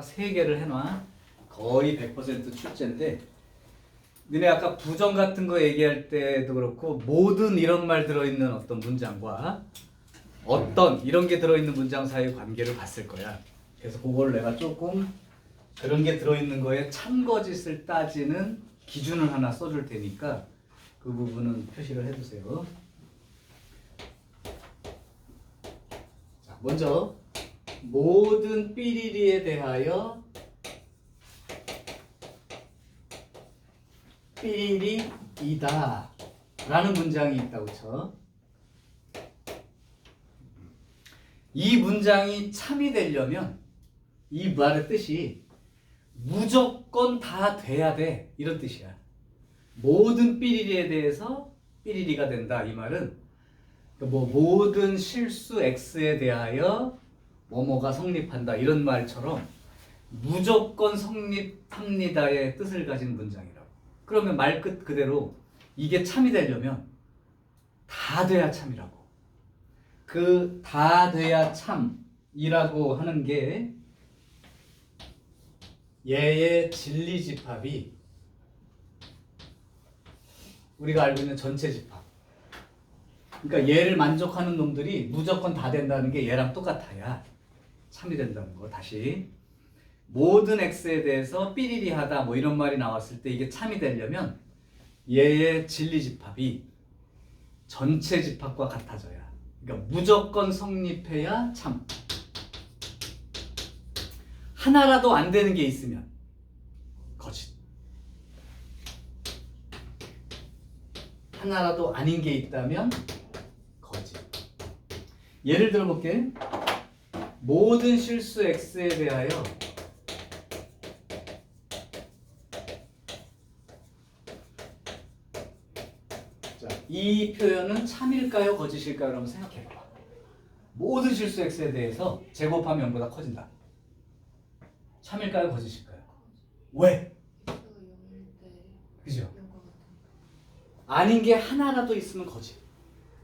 세 개를 해놔. 거의 100% 출제인데, 니네 아까 부정 같은 거 얘기할 때도 그렇고 모든 이런 말 들어있는 어떤 문장과 어떤 이런 게 들어있는 문장 사이의 관계를 봤을 거야. 그래서 그걸 내가 조금 그런 게 들어있는 거에 참거짓을 따지는 기준을 하나 써줄 테니까 그 부분은 표시를 해두세요. 자, 먼저 모든 삐리리에 대하여 삐리리이다 라는 문장이 있다고 쳐. 이 문장이 참이 되려면 이 말의 뜻이 무조건 다 돼야 돼 이런 뜻이야. 모든 삐리리에 대해서 삐리리가 된다 이 말은 뭐 모든 실수 X에 대하여 뭐뭐가 성립한다 이런 말처럼 무조건 성립합니다의 뜻을 가진 문장이라고. 그러면 말 끝 그대로 이게 참이 되려면 다 돼야 참이라고. 그 다 돼야 참이라고 하는 게 얘의 진리집합이 우리가 알고 있는 전체 집합. 그러니까 얘를 만족하는 놈들이 무조건 다 된다는 게 얘랑 똑같아야 참이 된다는 거. 다시 모든 X에 대해서 삐리리하다 뭐 이런 말이 나왔을 때 이게 참이 되려면 얘의 진리집합이 전체 집합과 같아져야. 그러니까 무조건 성립해야 참. 하나라도 안 되는 게 있으면 거짓. 하나라도 아닌 게 있다면 거짓. 예를 들어 볼게. 모든 실수 X에 대하여 자, 이 표현은 참일까요? 거짓일까요? 한번 생각해봐. 모든 실수 X에 대해서 제곱하면 0보다 커진다. 참일까요? 거짓일까요? 왜? 그죠? 아닌 게 하나라도 있으면 거짓.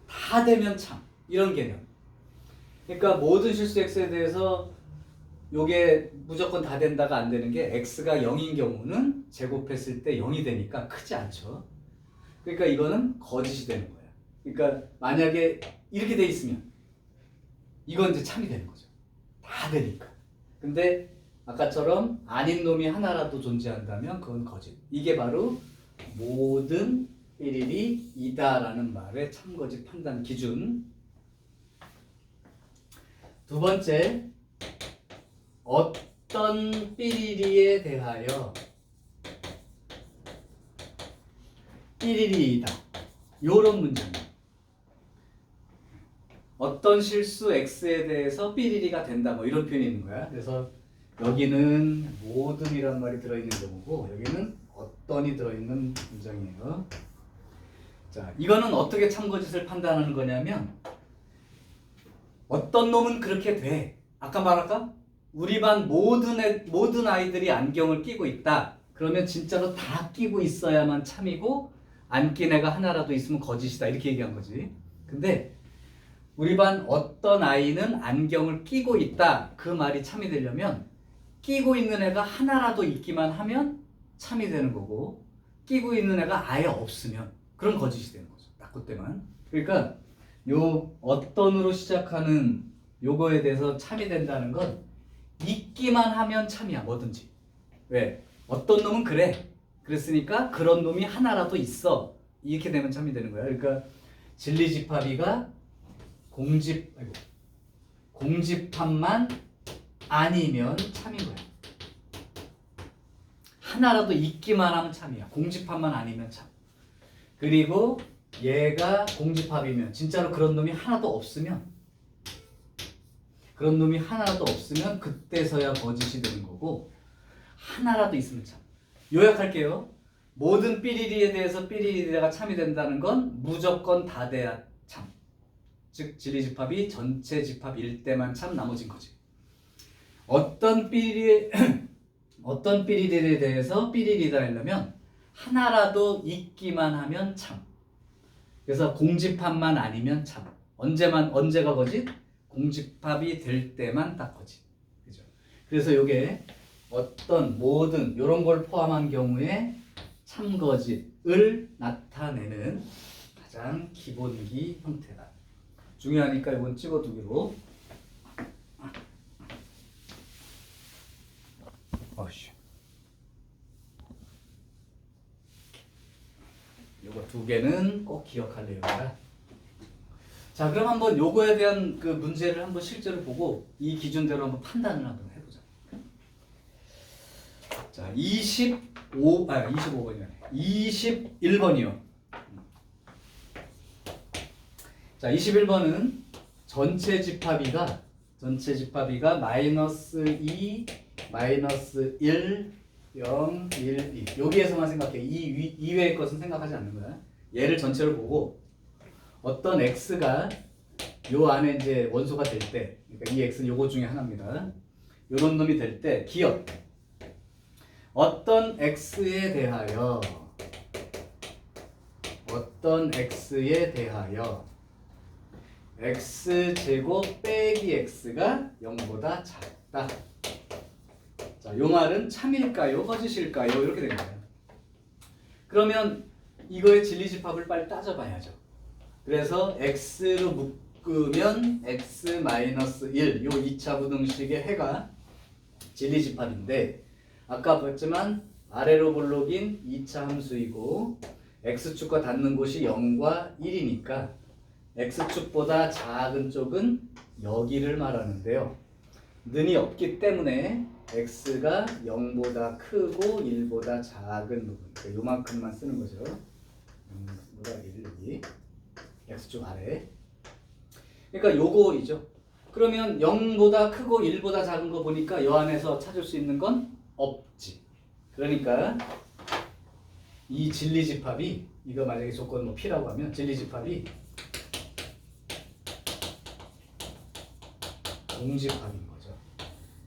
다 되면 참. 이런 개념. 그러니까 모든 실수 X에 대해서 요게 무조건 다 된다가 안 되는 게 X가 0인 경우는 제곱했을 때 0이 되니까 크지 않죠. 그러니까 이거는 거짓이 되는 거야. 그러니까 만약에 이렇게 돼 있으면 이건 이제 참이 되는 거죠. 다 되니까. 근데 아까처럼 아닌 놈이 하나라도 존재한다면 그건 거짓. 이게 바로 모든 삐리리이다라는 말의 참거짓 판단 기준. 두 번째, 어떤 삐리리에 대하여 삐리리이다. 요런 문장이에요. 어떤 실수 X에 대해서 삐리리가 된다 뭐 이런 표현이 있는 거야. 그래서 여기는 모든이란 말이 들어있는 경우고 여기는 어떤이 들어있는 문장이에요. 자, 이거는 어떻게 참거짓을 판단하는 거냐면 어떤 놈은 그렇게 돼. 아까 말할까? 우리 반 모든 아이들이 안경을 끼고 있다. 그러면 진짜로 다 끼고 있어야만 참이고 안 낀 애가 하나라도 있으면 거짓이다. 이렇게 얘기한 거지. 근데 우리 반 어떤 아이는 안경을 끼고 있다. 그 말이 참이 되려면 끼고 있는 애가 하나라도 있기만 하면 참이 되는 거고 끼고 있는 애가 아예 없으면 그럼 거짓이 되는 거죠. 딱 그때만. 그러니까 요 어떤으로 시작하는 요거에 대해서 참이 된다는 건 있기만 하면 참이야. 뭐든지. 왜? 어떤 놈은 그래. 그랬으니까 그런 놈이 하나라도 있어. 이렇게 되면 참이 되는 거야. 그러니까 진리집합이가 공집합만 아니면 참인 거야. 하나라도 있기만 하면 참이야. 공집합만 아니면 참. 그리고 얘가 공집합이면 진짜로 그런 놈이 하나도 없으면 그때서야 거짓이 되는 거고 하나라도 있으면 참. 요약할게요. 모든 삐리리에 대해서 삐리리가 참이 된다는 건 무조건 다 돼야 참. 즉 진리집합이 전체 집합일 때만 참 나머진 거지. 어떤 삐리리에 대해서 삐리리다 하려면 하나라도 있기만 하면 참. 그래서 공집합만 아니면 참. 언제가 거짓? 공집합이 될 때만 딱 거짓. 그죠? 그래서 요게 어떤 모든 이런 걸 포함한 경우에 참거짓을 나타내는 가장 기본기 형태다. 중요하니까 이건 찍어두기로. 요거 두 개는 꼭 기억할 내용이다. 자, 그럼 한번 요거에 대한 그 문제를 한번 실제로 보고 이 기준대로 한번 판단을 한번 해보자. 자, 25번이요. 21번이요. 자, 21번은 전체 집합이가 마이너스 2, 마이너스 1, 0, 1, 2. 여기에서만 생각해. 이외의 것은 생각하지 않는 거야. 얘를 전체를 보고 어떤 x가 요 안에 이제 원소가 될 때, 그러니까 이 x는 요거 중에 하나입니다. 요런 놈이 될 때 기억. 어떤 x에 대하여 x제곱 빼기 x가 0보다 작다. 자, 요 말은 참일까요? 거짓일까요? 이렇게 된 거예요. 그러면 이거의 진리집합을 빨리 따져봐야죠. 그래서 x로 묶으면 x-1, 요 2차 부등식의 해가 진리집합인데 아까 봤지만 아래로 볼록인 2차 함수이고 x축과 닿는 곳이 0과 1이니까 x축보다 작은 쪽은 여기를 말하는데요. 는이 없기 때문에 x가 0보다 크고 1보다 작은 부분, 그러니까 요만큼만 쓰는 거죠. 0보다 1, 여기 x축 아래. 그러니까 요거이죠. 그러면 0보다 크고 1보다 작은 거 보니까 요 안에서 찾을 수 있는 건 없지. 그러니까 이 진리집합이, 이거 만약에 조건 뭐 P라고 하면 진리집합이 공집합인 거죠.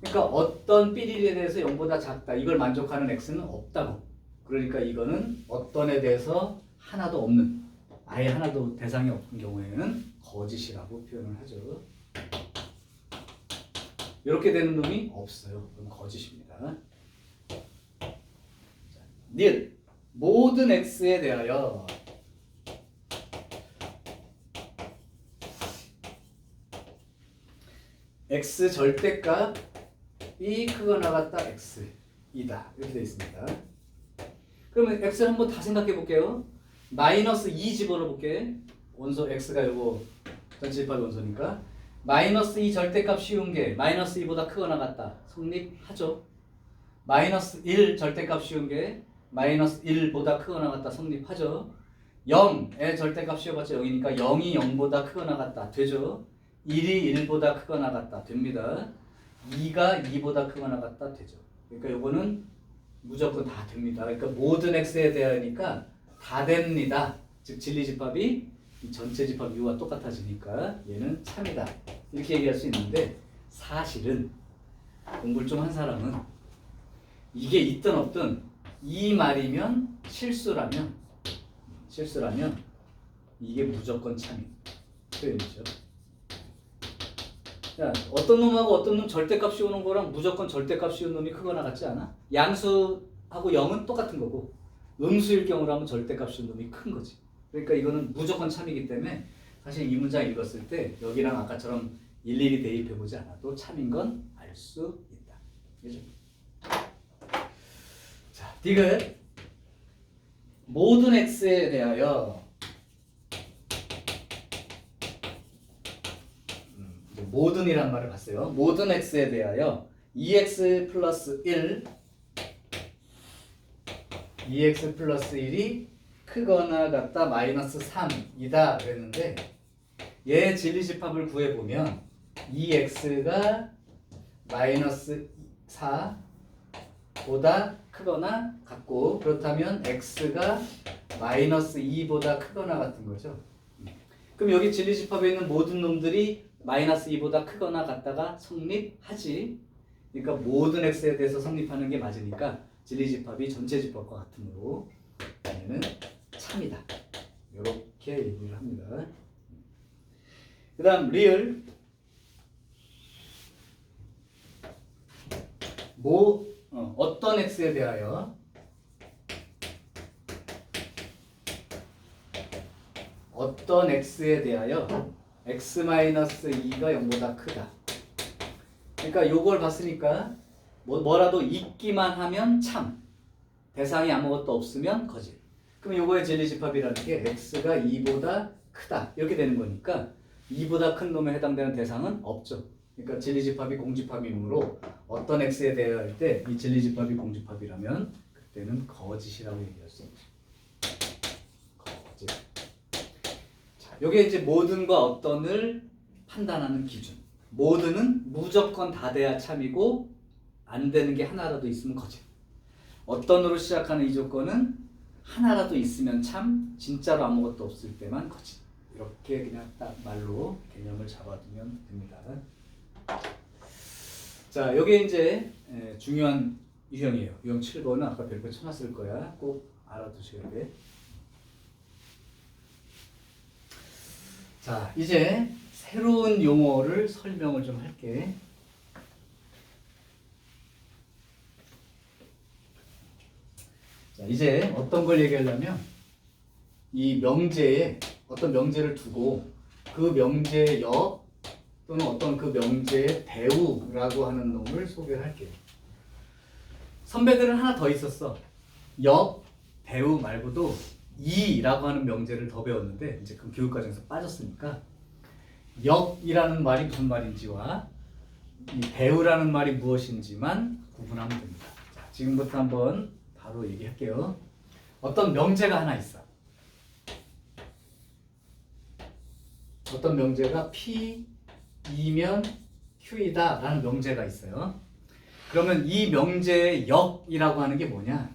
그러니까 어떤 삐리리에 대해서 0보다 작다, 이걸 만족하는 x는 없다고. 그러니까 이거는 어떤 에 대해서 하나도 없는, 아예 하나도 대상이 없는 경우에는 거짓이라고 표현을 하죠. 이렇게 되는 놈이 없어요. 그럼 거짓입니다. 닐 모든 x에 대하여 x 절대값이 크거나 같다 x이다. 이렇게 되어 있습니다. 그러면 x를 한번 다 생각해 볼게요. 마이너스 2 집어넣어 볼게. 원소 x가 요거 전체 집합 원소니까 마이너스 2 절대값 씌운 게 마이너스 2보다 크거나 같다. 성립하죠. 마이너스 1 절대값 씌운 게 마이너스 1보다 크거나 같다. 성립하죠. 0의 절대값 씌워봤자 0이니까 0이 0보다 크거나 같다. 되죠. 1이 1보다 크거나 같다. 됩니다. 2가 2보다 크거나 같다. 되죠. 그러니까 요거는 무조건 다 됩니다. 그러니까 모든 x에 대하니까 다 됩니다. 즉 진리집합이 이 전체 집합 U와 똑같아지니까 얘는 참이다. 이렇게 얘기할 수 있는데 사실은 공부를 좀 한 사람은 이게 있든 없든 이 말이면 실수라면 이게 무조건 참인 표현이죠. 야, 어떤 놈하고 어떤 놈 절대값 씌우는 거랑 무조건 절대값 씌우는 놈이 크거나 같지 않아? 양수하고 0은 똑같은 거고 음수일 경우라면 절대값 씌우는 놈이 큰 거지. 그러니까 이거는 무조건 참이기 때문에 사실 이 문장 읽었을 때 여기랑 아까처럼 일일이 대입해보지 않아도 참인 건 알 수 있다. 그죠? 자, 디귿 모든 x에 대하여 모든이란 말을 봤어요. 모든 x에 대하여 2x 플러스 1이 크거나 같다 마이너스 3이다 그랬는데 얘 진리집합을 구해보면 2x가 마이너스 4보다 크거나 같고 그렇다면 x가 마이너스 2보다 크거나 같은 거죠. 그럼 여기 진리집합에 있는 모든 놈들이 마이너스 2보다 크거나 같다가 성립하지. 그러니까 모든 x에 대해서 성립하는 게 맞으니까 진리집합이 전체 집합과 같으므로 얘는 참이다. 이렇게 얘기를 합니다. 그 다음 리을 어떤 x에 대하여 어떤 x에 대하여 x-2가 0보다 크다. 그러니까 요걸 봤으니까 뭐라도 있기만 하면 참, 대상이 아무것도 없으면 거짓. 그럼 요거의 진리집합이라는 게 x가 2보다 크다 이렇게 되는 거니까 2보다 큰 놈에 해당되는 대상은 없죠. 그러니까 진리집합이 공집합이므로 어떤 x에 대하여 할 때 이 진리집합이 공집합이라면 그때는 거짓이라고 얘기할 수 있죠. 거짓. 자, 요게 이제 모든과 어떤을 판단하는 기준. 모든은 무조건 다 돼야 참이고 안 되는 게 하나라도 있으면 거짓. 어떤으로 시작하는 이 조건은 하나라도 있으면 참, 진짜로 아무것도 없을 때만 거짓. 이렇게 그냥 딱 말로 개념을 잡아두면 됩니다. 자, 요게 이제 중요한 유형이에요. 유형 7번은 아까 별표 쳐놨을 거야. 꼭 알아두셔야 돼. 자, 이제 새로운 용어를 설명을 좀 할게. 자, 이제 어떤 걸 얘기하려면 이 명제에 어떤 명제를 두고 그 명제의 역 또는 어떤 그 명제의 대우라고 하는 놈을 소개할게요. 선배들은 하나 더 있었어. 역, 대우 말고도 이라고 하는 명제를 더 배웠는데 이제 그 교육과정에서 빠졌으니까 역이라는 말이 무슨 말인지와 이 대우라는 말이 무엇인지만 구분하면 됩니다. 자, 지금부터 한번 바로 얘기할게요. 어떤 명제가 하나 있어. 어떤 명제가 P2면 Q이다 라는 명제가 있어요. 그러면 이 명제의 역이라고 하는 게 뭐냐?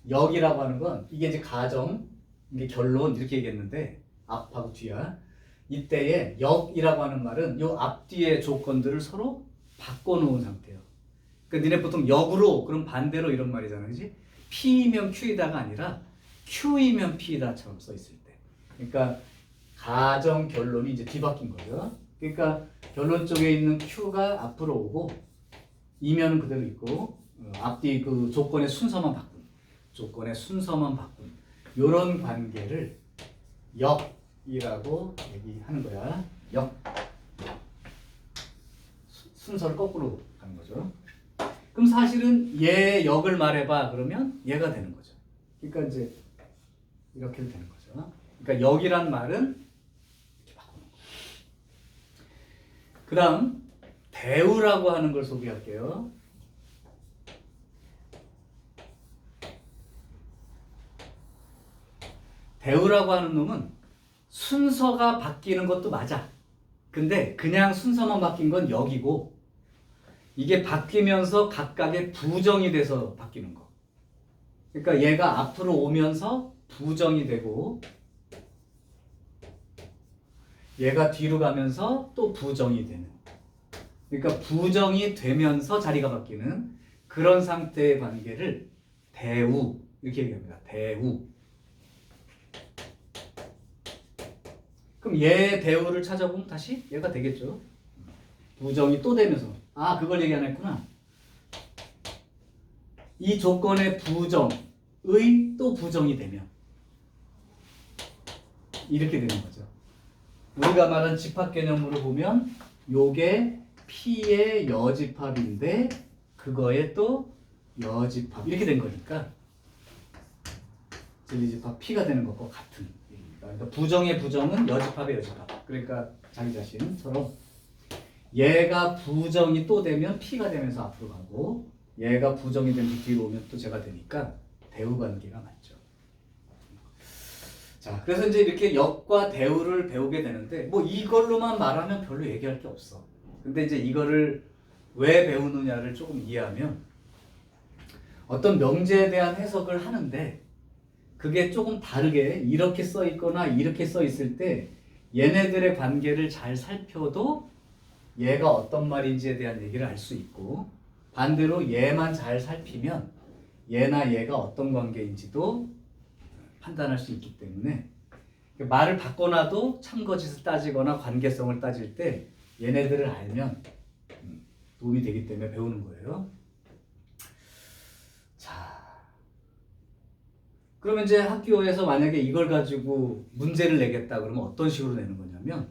역이라고 하는 건 이게 이제 가정, 이게 결론 이렇게 얘기했는데 앞하고 뒤야. 이때에 역이라고 하는 말은 요 앞뒤의 조건들을 서로 바꿔놓은 상태예요. 그러니까 니네 보통 역으로 그럼 반대로 이런 말이잖아, 그지? P이면 Q이다가 아니라 Q이면 P이다처럼 써 있을 때. 그러니까 가정 결론이 이제 뒤바뀐 거죠. 그러니까 결론 쪽에 있는 Q가 앞으로 오고 이면은 그대로 있고 앞뒤 그 조건의 순서만 바꾼. 조건의 순서만 바꾼. 요런 관계를 역이라고 얘기하는 거야. 역. 순서를 거꾸로 가는 거죠. 그럼 사실은 얘 역을 말해봐 그러면 얘가 되는 거죠. 그러니까 이제 이렇게 되는 거죠. 그러니까 역이란 말은 이렇게 바꾸는 거예요. 그 다음 대우라고 하는 걸 소개할게요. 대우라고 하는 놈은 순서가 바뀌는 것도 맞아. 근데 그냥 순서만 바뀐 건 역이고 이게 바뀌면서 각각의 부정이 돼서 바뀌는 거. 그러니까 얘가 앞으로 오면서 부정이 되고 얘가 뒤로 가면서 또 부정이 되는. 그러니까 부정이 되면서 자리가 바뀌는 그런 상태의 관계를 대우 이렇게 얘기합니다. 대우. 그럼 얘 대우를 찾아보면 다시 얘가 되겠죠. 부정이 또 되면서 아 그걸 얘기 안 했구나. 이 조건의 부정의 또 부정이 되면 이렇게 되는 거죠. 우리가 말한 집합 개념으로 보면 요게 P의 여집합인데 그거에 또 여집합 이렇게 된 거니까 진리집합 P가 되는 것과 같은 얘기입니다. 그러니까 부정의 부정은 여집합의 여집합. 그러니까 자기 자신처럼 얘가 부정이 또 되면 P가 되면서 앞으로 가고 얘가 부정이 되면 뒤로 오면 또 제가 되니까 대우 관계가 맞죠. 자, 그래서 이제 이렇게 역과 대우를 배우게 되는데 뭐 이걸로만 말하면 별로 얘기할 게 없어. 근데 이제 이거를 왜 배우느냐를 조금 이해하면 어떤 명제에 대한 해석을 하는데 그게 조금 다르게 이렇게 써 있거나 이렇게 써 있을 때 얘네들의 관계를 잘 살펴도 얘가 어떤 말인지에 대한 얘기를 알 수 있고 반대로 얘만 잘 살피면 얘나 얘가 어떤 관계인지도 판단할 수 있기 때문에 말을 바꿔놔도 참거짓을 따지거나 관계성을 따질 때 얘네들을 알면 도움이 되기 때문에 배우는 거예요. 그러면 이제 학교에서 만약에 이걸 가지고 문제를 내겠다 그러면 어떤 식으로 내는 거냐면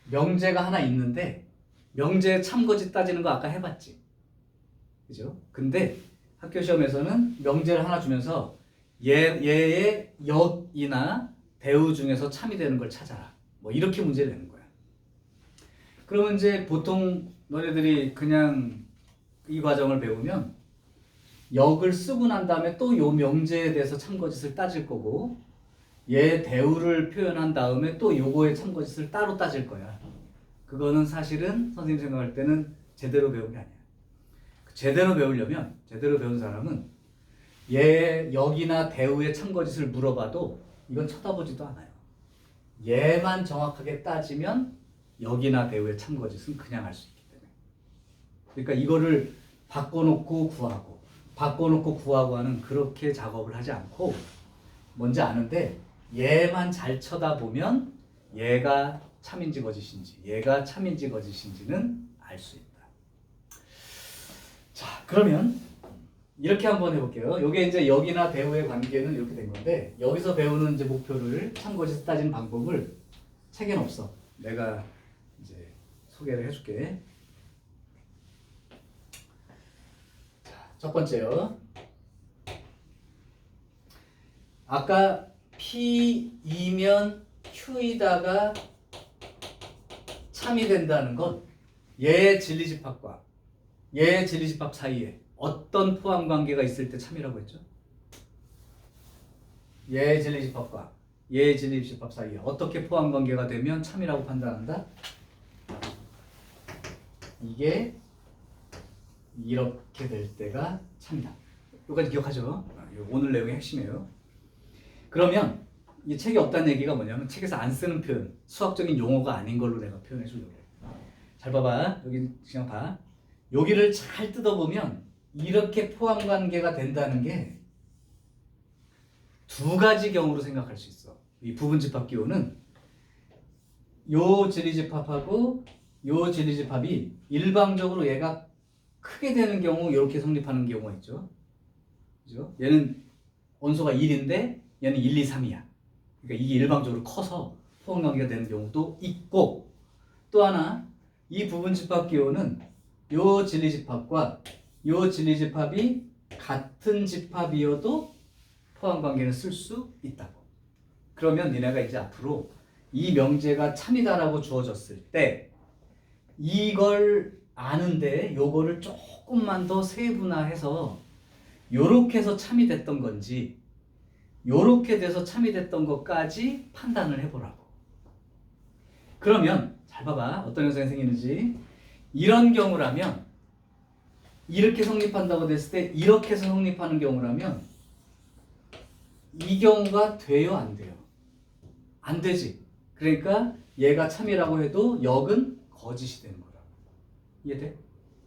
명제가 하나 있는데 명제 참고지 따지는 거 아까 해봤지. 그죠? 근데 학교 시험에서는 명제를 하나 주면서 얘의 역이나 대우 중에서 참이되는 걸 찾아라. 뭐 이렇게 문제를 내는 거야. 그러면 이제 보통 너네들이 그냥 이 과정을 배우면 역을 쓰고 난 다음에 또 요 명제에 대해서 참거짓을 따질 거고 얘 대우를 표현한 다음에 또 요거의 참거짓을 따로 따질 거야. 그거는 사실은 선생님 생각할 때는 제대로 배운 게 아니야. 제대로 배우려면 제대로 배운 사람은 얘 역이나 대우의 참거짓을 물어봐도 이건 쳐다보지도 않아요. 얘만 정확하게 따지면 역이나 대우의 참거짓은 그냥 할 수 있기 때문에. 그러니까 이거를 바꿔놓고 구하고 하는 그렇게 작업을 하지 않고 뭔지 아는데 얘만 잘 쳐다보면 얘가 참인지 거짓인지 얘가 참인지 거짓인지는 알 수 있다. 자, 그러면 이렇게 한번 해볼게요. 이게 이제 역이나 대우의 관계는 이렇게 된 건데 여기서 배우는 이제 목표를 참거짓 따지는 방법을 책에는 없어. 내가 이제 소개를 해줄게. 자, 첫 번째요. 아까 P이면 Q이다가 참이 된다는 건 얘의 진리집합과 얘의 진리집합 사이에 어떤 포함 관계가 있을 때 참이라고 했죠? 얘의 진리집합과 얘의 진리집합 사이에 어떻게 포함 관계가 되면 참이라고 판단한다? 이게 이렇게 될 때가 참이다. 여기까지 기억하죠? 오늘 내용의 핵심이에요. 그러면 이 책에 없다는 얘기가 뭐냐면 책에서 안 쓰는 표현, 수학적인 용어가 아닌 걸로 내가 표현해 주려고 해. 잘 봐봐. 여기 그냥 봐. 여기를 잘 뜯어보면 이렇게 포함 관계가 된다는 게 두 가지 경우로 생각할 수 있어. 이 부분집합 기호는 요 진리집합하고 요 진리집합이 일방적으로 얘가 크게 되는 경우 이렇게 성립하는 경우가 있죠. 그죠? 얘는 원소가 1인데 얘는 1, 2, 3이야. 그러니까 이게 일방적으로 커서 포함 관계가 되는 경우도 있고 또 하나 이 부분집합 기호는 요 진리집합과 요 진리집합이 같은 집합이어도 포함관계는 쓸 수 있다고. 그러면 니네가 이제 앞으로 이 명제가 참이다라고 주어졌을 때 이걸 아는데 요거를 조금만 더 세분화해서 요렇게 해서 참이 됐던 건지 요렇게 돼서 참이 됐던 것까지 판단을 해보라고. 그러면 잘 봐봐. 어떤 현상이 생기는지. 이런 경우라면 이렇게 성립한다고 됐을 때 이렇게 해서 성립하는 경우라면 이 경우가 돼요? 안 돼요? 안 되지. 그러니까 얘가 참이라고 해도 역은 거짓이 되는 거라고. 이해돼?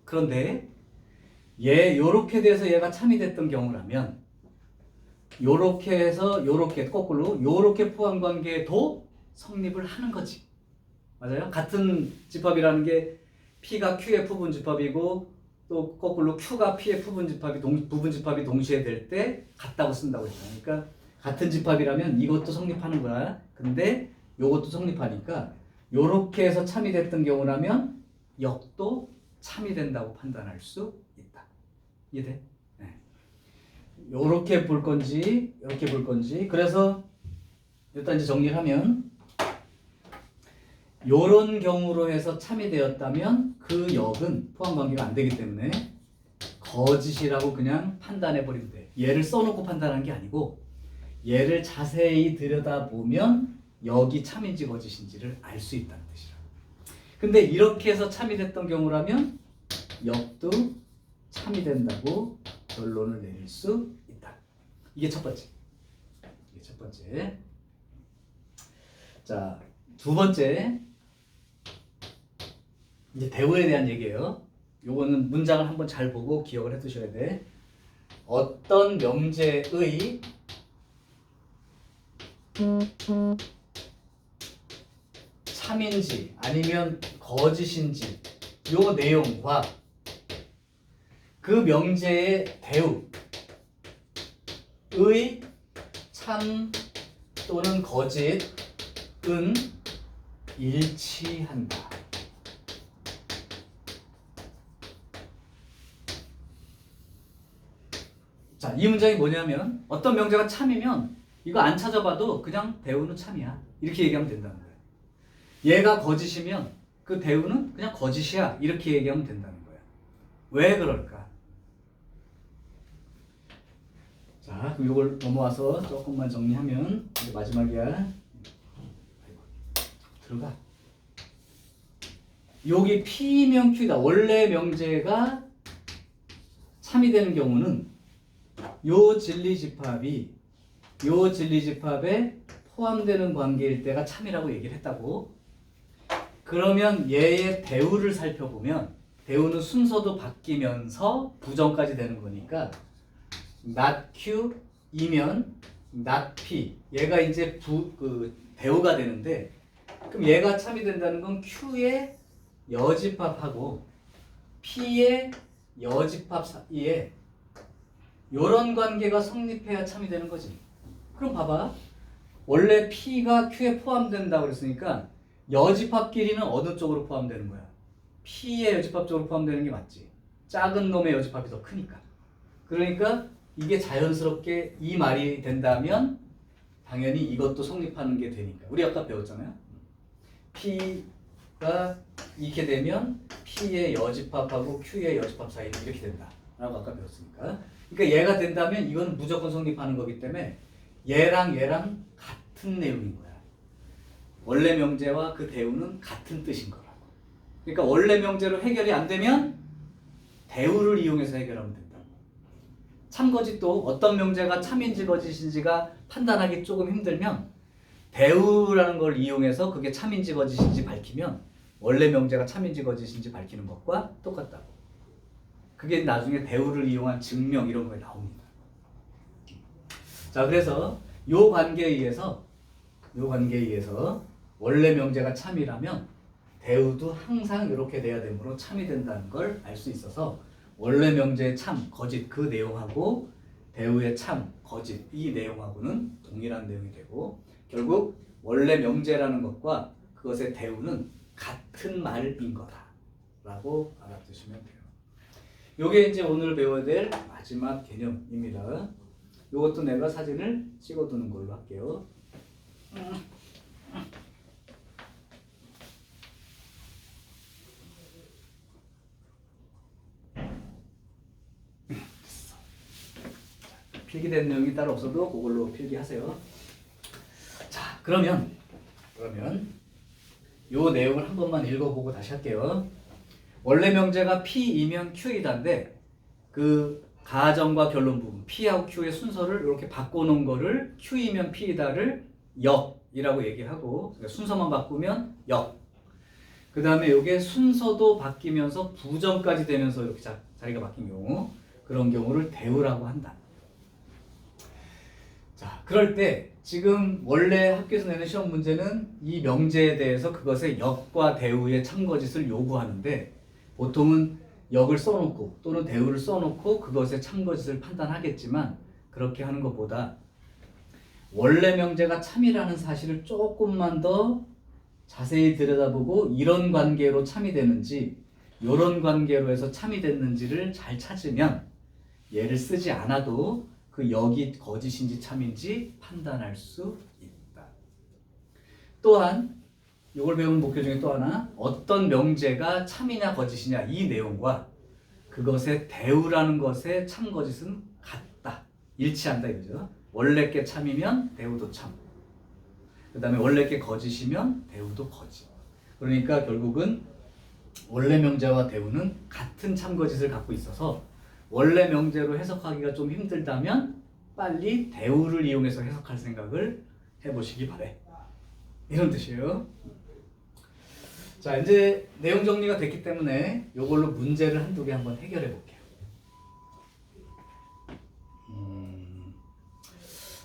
그런데 얘 요렇게 돼서 얘가 참이 됐던 경우라면 요렇게 해서 요렇게 거꾸로 요렇게 포함관계도 성립을 하는 거지. 맞아요? 같은 집합이라는 게 P가 Q의 부분집합이고 또 거꾸로 Q가 P의 부분집합이 동시에 될 때 같다고 쓴다고 했잖아. 그러니까 같은 집합이라면 이것도 성립하는 거야. 근데 요것도 성립하니까 요렇게 해서 참이 됐던 경우라면 역도 참이 된다고 판단할 수 있다. 이해돼? 네. 요렇게 볼 건지 이렇게 볼 건지. 그래서 일단 이제 정리를 하면 요런 경우로 해서 참이 되었다면 그 역은 포함관계가 안 되기 때문에 거짓이라고 그냥 판단해 버리면 돼. 얘를 써놓고 판단하는 게 아니고 얘를 자세히 들여다보면 역이 참인지 거짓인지를 알 수 있다는 뜻이라. 근데 이렇게 해서 참이 됐던 경우라면 역도 참이 된다고 결론을 내릴 수 있다. 이게 첫 번째. 이게 첫 번째. 자, 두 번째. 이제 대우에 대한 얘기예요. 요거는 문장을 한번 잘 보고 기억을 해 두셔야 돼. 어떤 명제의 참인지 아니면 거짓인지 요 내용과 그 명제의 대우의 참 또는 거짓은 일치한다. 자, 이 문장이 뭐냐면 어떤 명제가 참이면 이거 안 찾아봐도 그냥 대우는 참이야. 이렇게 얘기하면 된다는 거예요. 얘가 거짓이면 그 대우는 그냥 거짓이야. 이렇게 얘기하면 된다는 거예요. 왜 그럴까? 자, 그럼 이걸 넘어와서 조금만 정리하면 이제 마지막이야. 들어가. 여기 P면 Q다. 원래 명제가 참이 되는 경우는 요 진리집합에 포함되는 관계일 때가 참이라고 얘기를 했다고. 그러면 얘의 대우를 살펴보면 대우는 순서도 바뀌면서 부정까지 되는 거니까 not Q이면 not P. 얘가 이제 대우가 되는데 그럼 얘가 참이 된다는 건 Q의 여집합하고 P의 여집합 사이에 이런 관계가 성립해야 참이 되는 거지. 그럼 봐봐. 원래 P가 Q에 포함된다고 그랬으니까 여집합끼리는 어느 쪽으로 포함되는 거야? P의 여집합 쪽으로 포함되는 게 맞지. 작은 놈의 여집합이 더 크니까. 그러니까 이게 자연스럽게 이 말이 된다면 당연히 이것도 성립하는 게 되니까. 우리 아까 배웠잖아요. P가 이렇게 되면 P의 여집합하고 Q의 여집합 사이는 이렇게 된다 라고 아까 배웠으니까. 그러니까 얘가 된다면 이건 무조건 성립하는 거기 때문에 얘랑 같은 내용인 거야. 원래 명제와 그 대우는 같은 뜻인 거라고. 그러니까 원래 명제로 해결이 안 되면 대우를 이용해서 해결하면 된다고. 참거짓도 어떤 명제가 참인지 거짓인지가 판단하기 조금 힘들면 대우라는 걸 이용해서 그게 참인지 거짓인지 밝히면 원래 명제가 참인지 거짓인지 밝히는 것과 똑같다고. 그게 나중에 대우를 이용한 증명 이런 거에 나옵니다. 자, 그래서 요 관계에 의해서 원래 명제가 참이라면 대우도 항상 이렇게 돼야 되므로 참이 된다는 걸 알 수 있어서 원래 명제의 참, 거짓 그 내용하고 대우의 참, 거짓 이 내용하고는 동일한 내용이 되고 결국 원래 명제라는 것과 그것의 대우는 같은 말인 거다라고 알아두시면 돼요. 요게 이제 오늘 배워야 될 마지막 개념입니다. 요것도 내가 사진을 찍어두는 걸로 할게요. 필기된 내용이 따로 없어도 그걸로 필기하세요. 자, 그러면 요 내용을 한 번만 읽어보고 다시 할게요. 원래 명제가 P이면 Q이다인데 그 가정과 결론 부분 P하고 Q의 순서를 이렇게 바꿔놓은 거를 Q이면 P이다를 역이라고 얘기하고 그러니까 순서만 바꾸면 역. 그 다음에 이게 순서도 바뀌면서 부정까지 되면서 이렇게 자리가 바뀐 경우 그런 경우를 대우라고 한다. 자, 그럴 때 지금 원래 학교에서 내는 시험 문제는 이 명제에 대해서 그것의 역과 대우의 참거짓을 요구하는데 보통은 역을 써놓고 또는 대우를 써놓고 그것의 참거짓을 판단하겠지만 그렇게 하는 것보다 원래 명제가 참이라는 사실을 조금만 더 자세히 들여다보고 이런 관계로 참이 되는지 이런 관계로 해서 참이 됐는지를 잘 찾으면 얘를 쓰지 않아도 그 역이 거짓인지 참인지 판단할 수 있다. 또한 이걸 배우는 목표 중에 또 하나 어떤 명제가 참이냐 거짓이냐 이 내용과 그것의 대우라는 것의 참거짓은 같다. 일치한다 이거죠. 원래 게 참이면 대우도 참. 그 다음에 원래 게 거짓이면 대우도 거짓. 그러니까 결국은 원래 명제와 대우는 같은 참거짓을 갖고 있어서 원래 명제로 해석하기가 좀 힘들다면 빨리 대우를 이용해서 해석할 생각을 해보시기 바래. 이런 뜻이에요. 자, 이제 내용 정리가 됐기 때문에 이걸로 문제를 한두 개 한번 해결해 볼게요.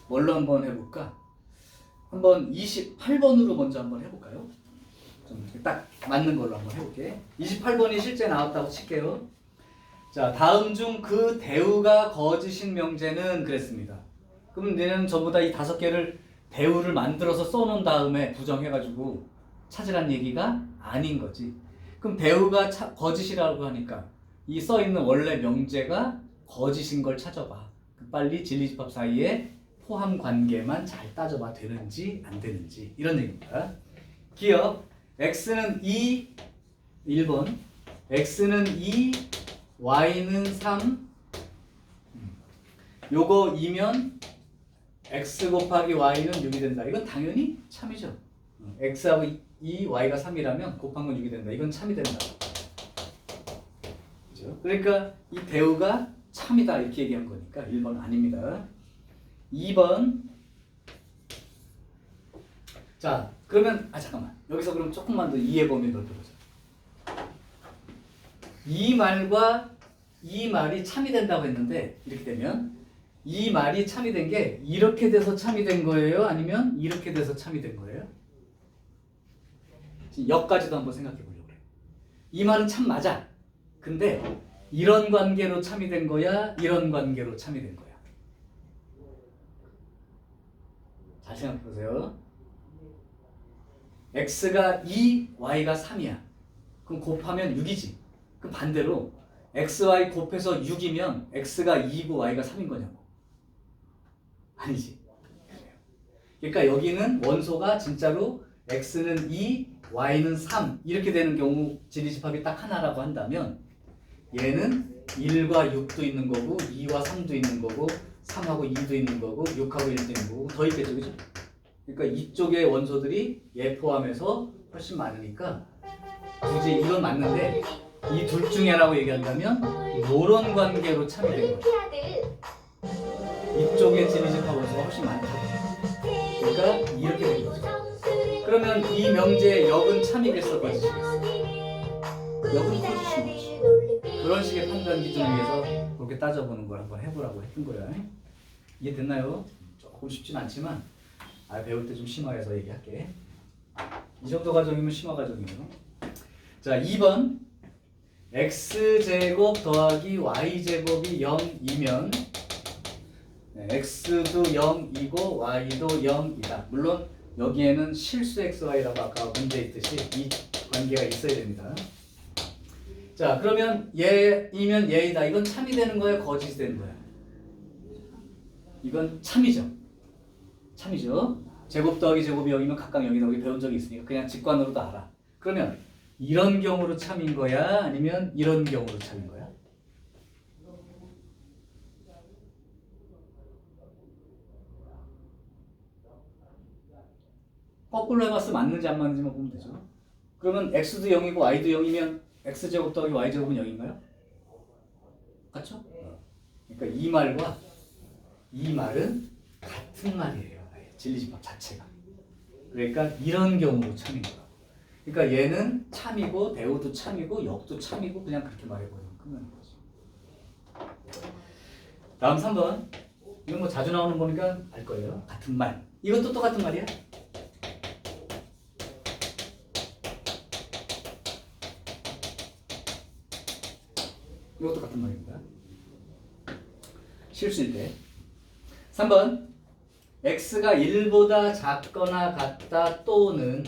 뭘로 한번 해볼까? 한번 28번으로 먼저 한번 해볼까요? 좀 딱 맞는 걸로 한번 해볼게. 28번이 실제 나왔다고 칠게요. 자, 다음 중 그 대우가 거짓인 명제는 그랬습니다. 그럼 얘는 전부 다 이 5개를 배우를 만들어서 써놓은 다음에 부정해가지고 찾으란 얘기가 아닌 거지. 그럼 배우가 거짓이라고 하니까 이 써있는 원래 명제가 거짓인 걸 찾아봐. 빨리 진리집합 사이에 포함 관계만 잘 따져봐. 되는지 안 되는지 이런 얘기입니다. 기억 x는 2 1번 x는 2 y는 3 요거 2면 x 곱하기 y는 6이 된다. 이건 당연히 참이죠. x하고 2 y가 3이라면 곱한 건 6이 된다. 이건 참이 된다. 그죠? 그러니까 이 배우가 참이다 이렇게 얘기한 거니까 1번 아닙니다. 2번 자 그러면 잠깐만 여기서 그럼 조금만 더 이해 범위 넓혀보자. 이 말과 이 말이 참이 된다고 했는데 이렇게 되면 이 말이 참이 된 게 이렇게 돼서 참이 된 거예요? 아니면 이렇게 돼서 참이 된 거예요? 여기까지도 한번 생각해 보려고 그래. 이 말은 참 맞아. 근데 이런 관계로 참이 된 거야? 이런 관계로 참이 된 거야? 잘 생각해 보세요. x가 2, y가 3이야. 그럼 곱하면 6이지. 그럼 반대로 xy 곱해서 6이면 x가 2고 y가 3인 거냐고. 아니지. 그러니까 여기는 원소가 진짜로 x는 2, y는 3 이렇게 되는 경우 진리집합이 딱 하나라고 한다면 얘는 1과 6도 있는 거고 2와 3도 있는 거고 3하고 2도 있는 거고 6하고 1도 있는 거고 더 있겠죠. 그죠? 그러니까 이쪽의 원소들이 얘 포함해서 훨씬 많으니까 굳이 이건 맞는데 이 둘 중에 하나라고 얘기한다면 이런 관계로 참이 된 거야. 이쪽의 진리집합 원소가 훨씬 많다. 그러니까 이렇게 된 거죠. 그러면 이 명제의 역은 참이겠어, 거짓이겠어? 역은 거짓인 거지. 그런 식의 판단 기준을 위해서 그렇게 따져보는 걸 한번 해보라고 했던 거야. 이해됐나요? 조금 쉽진 않지만 배울 때 좀 심화해서 얘기할게. 이 정도 과정이면 심화 과정이에요. 자, 2번 x제곱 더하기 y제곱이 0이면 x도 0이고 y도 0이다. 물론 여기에는 실수 xy라고 아까 문제에 있듯이 이 관계가 있어야 됩니다. 자, 그러면 얘이면 얘이다. 이건 참이 되는 거야? 거짓이 되는 거야? 이건 참이죠. 참이죠. 제곱 더하기 제곱이 0이면 각각 0이다. 우리 배운 적이 있으니까 그냥 직관으로도 알아. 그러면 이런 경우로 참인 거야? 아니면 이런 경우로 참인 거야? 거꾸로 해봤으면 맞는지 안 맞는지만 보면 되죠. 그러면 x도 0이고 y도 0이면 x제곱 더하기 y제곱은 0인가요? 같죠? 그러니까 이 말과 이 말은 같은 말이에요. 진리집합 자체가. 그러니까 이런 경우로 참인 거야. 그러니까 얘는 참이고 대우도 참이고 역도 참이고 그냥 그렇게 말해버리면 끝나는 거지. 다음 3번. 이건 뭐 자주 나오는 거니까 알 거예요. 같은 말. 이것도 똑같은 말이야. 이것도 같은 말입니다. 실수일 때. 3번. x가 1보다 작거나 같다 또는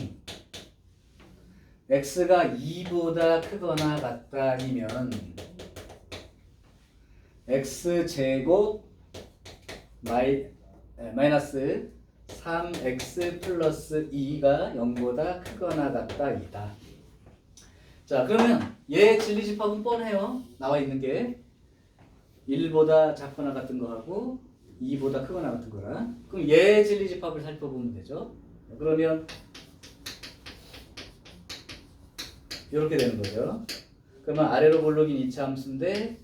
x가 2보다 크거나 같다이면 x제곱 마이너스 3x 플러스 2가 0보다 크거나 같다이다. 자, 그러면 얘 진리집합은 뻔해요. 나와 있는 게 1보다 작거나 같은 거하고 2보다 크거나 같은 거라. 그럼 얘 진리집합을 살펴보면 되죠. 그러면 이렇게 되는 거죠. 그러면 아래로 볼록인 2차 함수인데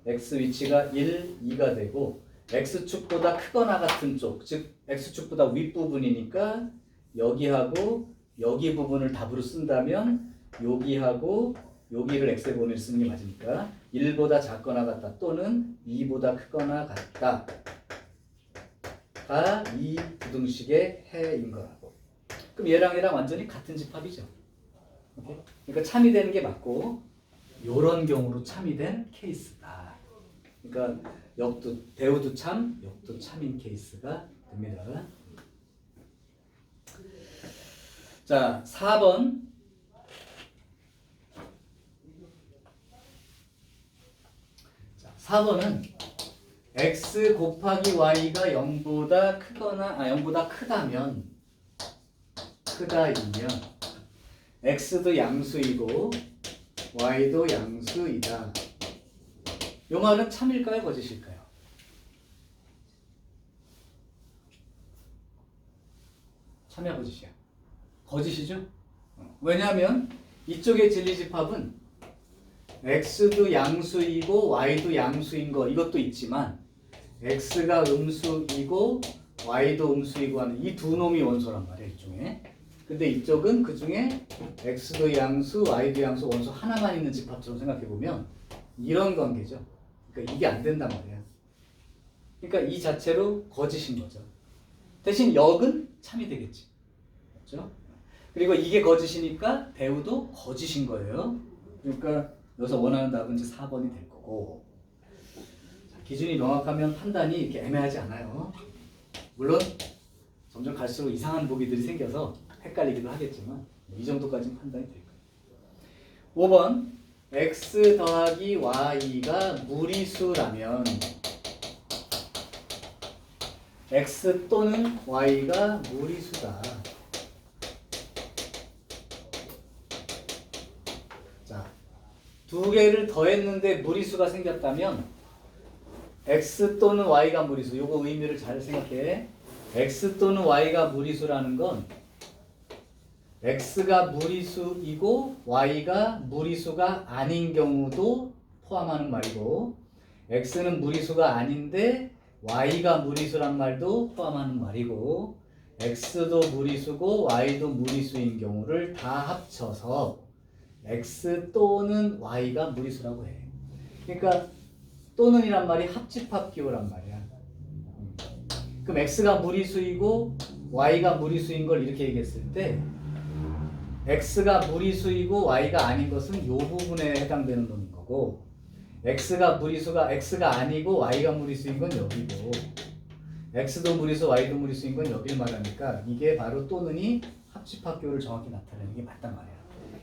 x 위치가 1, 2가 되고 x축보다 크거나 같은 쪽, 즉 x축보다 윗부분이니까 여기하고 여기 부분을 답으로 쓴다면 여기하고 여기를 x에 보면 쓰는 게 맞으니까 1보다 작거나 같다 또는 2보다 크거나 같다 가 이 부등식의 해인 거라고. 그럼 얘랑 얘랑 완전히 같은 집합이죠. 오케이? 그러니까 참이 되는 게 맞고 요런 경우로 참이 된 케이스다. 그러니까 대우도 참, 역도 참인 케이스가 됩니다. 자, 4번. 자, 4번은 x 곱하기 y가 0보다 크거나 0보다 크다이면 x도 양수이고 y도 양수이다. 이 말은 참일까요, 거짓일까요? 참이야, 거짓이야? 거짓이죠? 왜냐하면 이쪽의 진리집합은 x도 양수이고 y도 양수인 거 이것도 있지만 x가 음수이고 y도 음수이고 하는 이 두 놈이 원소란 말이야, 일종의. 근데 이쪽은 그 중에 x도 양수, y도 양수, 원소 하나만 있는 집합처럼 생각해보면 이런 관계죠. 그러니까 이게 안 된단 말이야. 그러니까 이 자체로 거짓인 거죠. 대신 역은 참이 되겠지. 그렇죠? 그리고 이게 거짓이니까 대우도 거짓인 거예요. 그러니까 여기서 원하는 답은 이제 4번이 될 거고. 자, 기준이 명확하면 판단이 이렇게 애매하지 않아요. 물론 점점 갈수록 이상한 보기들이 생겨서 헷갈리기도 하겠지만 이 정도까지는 판단이 될 거예요. 5번 x 더하기 y가 무리수라면 x 또는 y가 무리수다. 자, 두 개를 더했는데 무리수가 생겼다면 x 또는 y가 무리수. 요거 의미를 잘 생각해. x 또는 y가 무리수라는 건 x가 무리수이고 y가 무리수가 아닌 경우도 포함하는 말이고 x는 무리수가 아닌데 y가 무리수란 말도 포함하는 말이고 x도 무리수고 y도 무리수인 경우를 다 합쳐서 x 또는 y가 무리수라고 해. 그러니까 또는이란 말이 합집합 기호란 말이야. 그럼 x가 무리수이고 y가 무리수인 걸 이렇게 얘기했을 때 x가 무리수이고 y가 아닌 것은 이 부분에 해당되는 놈인 거고 x가 아니고 y가 무리수인 건 여기고 x도 무리수 y도 무리수인 건 여길 말하니까 이게 바로 또는이 합집합교를 정확히 나타내는 게 맞단 말이야.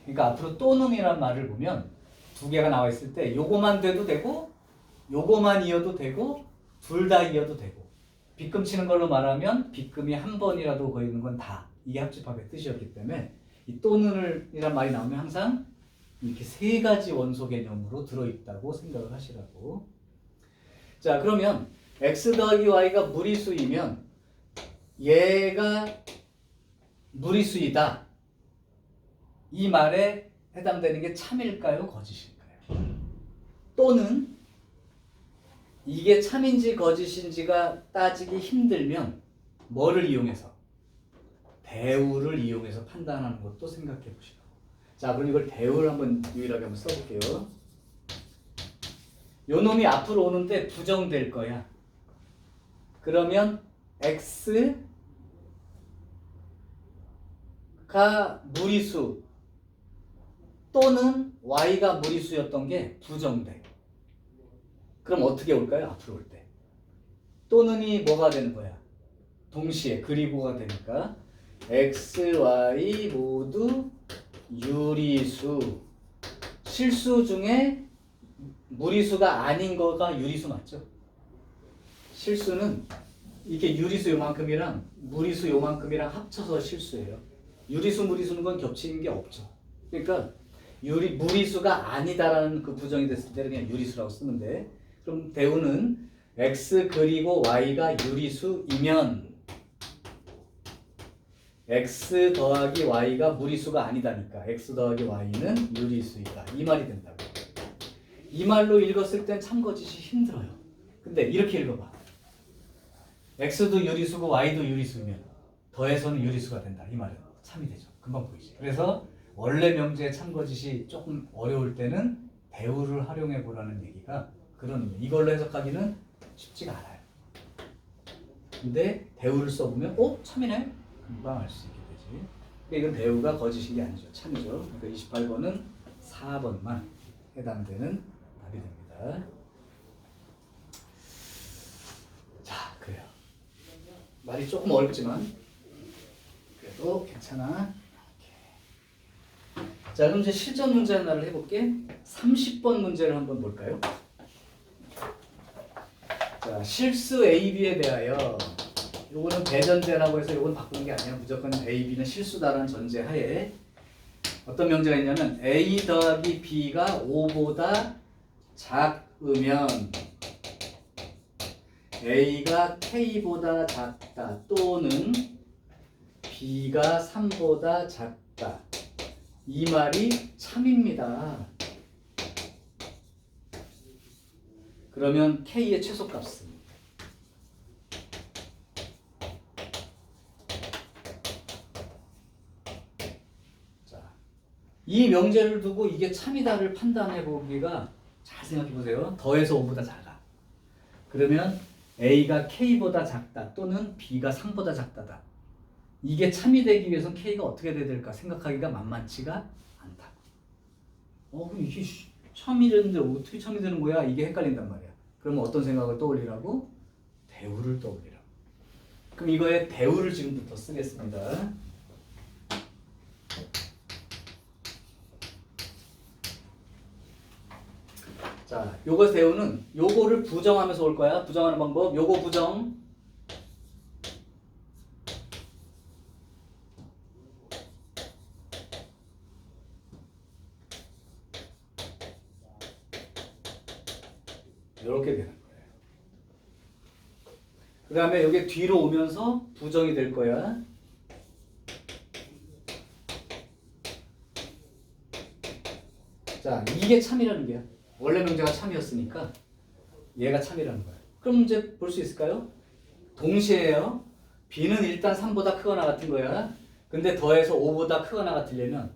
그러니까 앞으로 또는이란 말을 보면 두 개가 나와 있을 때 요거만 돼도 되고 요거만 이어도 되고 둘 다 이어도 되고 빗금 치는 걸로 말하면 빗금이 한 번이라도 거있는 건 다 이게 합집합의 뜻이었기 때문에 이 또는이란 말이 나오면 항상 이렇게 세 가지 원소 개념으로 들어있다고 생각을 하시라고. 자, 그러면 x 더하기 y가 무리수이면 얘가 무리수이다. 이 말에 해당되는 게 참일까요, 거짓일까요? 또는 이게 참인지 거짓인지가 따지기 힘들면 뭐를 이용해서? 대우를 이용해서 판단하는 것도 생각해 보시라고. 자, 그럼 이걸 대우를 한번 유일하게 한번 써볼게요. 요 놈이 앞으로 오는데 부정될 거야. 그러면 x가 무리수 또는 y가 무리수였던 게 부정돼. 그럼 어떻게 올까요? 앞으로 올 때. 또는이 뭐가 되는 거야? 동시에 그리고가 되니까 x, y 모두 유리수. 실수 중에 무리수가 아닌 거가 유리수 맞죠? 실수는 이게 유리수 요만큼이랑 무리수 요만큼이랑 합쳐서 실수예요. 유리수 무리수는 건 겹치는 게 없죠. 그러니까 무리수가 아니다라는 그 부정이 됐을 때는 그냥 유리수라고 쓰면 돼. 그럼 대우는 x 그리고 y가 유리수이면 x 더하기 y가 무리수가 아니다니까 x 더하기 y는 유리수이다. 이 말이 된다고. 이 말로 읽었을 땐 참거짓이 힘들어요. 근데 이렇게 읽어봐. x도 유리수고 y도 유리수면 더해서는 유리수가 된다. 이 말은 참이 되죠. 금방 보이지. 그래서 원래 명제의 참거짓이 조금 어려울 때는 대우를 활용해 보라는 얘기가 그런 의미. 이걸로 해석하기는 쉽지가 않아요. 근데 대우를 써보면 참이네? 금방 알 수 있게 되지. 그러니까 이건 대우가 거짓인 게 아니죠. 참이죠. 그러니까 28번은 4번만 해당되는 답이 됩니다. 말이 조금 어렵지만 그래도 괜찮아. 자, 그럼 이제 실전 문제 하나를 해볼게. 30번 문제를 한번 볼까요? 자, 실수 A, B에 대하여 요거는 대전제라고 해서 요건 바꾸는 게 아니야. 무조건 A, B는 실수다라는 전제 하에 어떤 명제가 있냐면 A 더하기 B가 5보다 작으면 A가 K보다 작다 또는 B가 3보다 작다. 이 말이 참입니다. 그러면 K의 최소값은 자, 이 명제를 두고 이게 참이다를 판단해 보기가 잘 생각해 보세요. 더해서 5보다 작아. 그러면 A가 K보다 작다 또는 B가 3보다 작다다. 이게 참이 되기 위해서는 K가 어떻게 돼야 될까 생각하기가 만만치가 않다. 그럼 이게 참이 되는데 어떻게 참이 되는 거야? 이게 헷갈린단 말이야. 그러면 어떤 생각을 떠올리라고? 대우를 떠올리라고. 그럼 이거에 대우를 지금부터 쓰겠습니다. 자, 요거 대우는 요거를 부정하면서 올 거야. 부정하는 방법. 요거 부정. 이렇게 되는 거예요. 그 다음에 여기 뒤로 오면서 부정이 될 거야. 자, 이게 참이라는 거야. 원래 명제가 참이었으니까 얘가 참이라는 거야. 그럼 이제 볼 수 있을까요? 동시에요. B는 일단 3보다 크거나 같은 거야. 근데 더해서 5보다 크거나 같으려면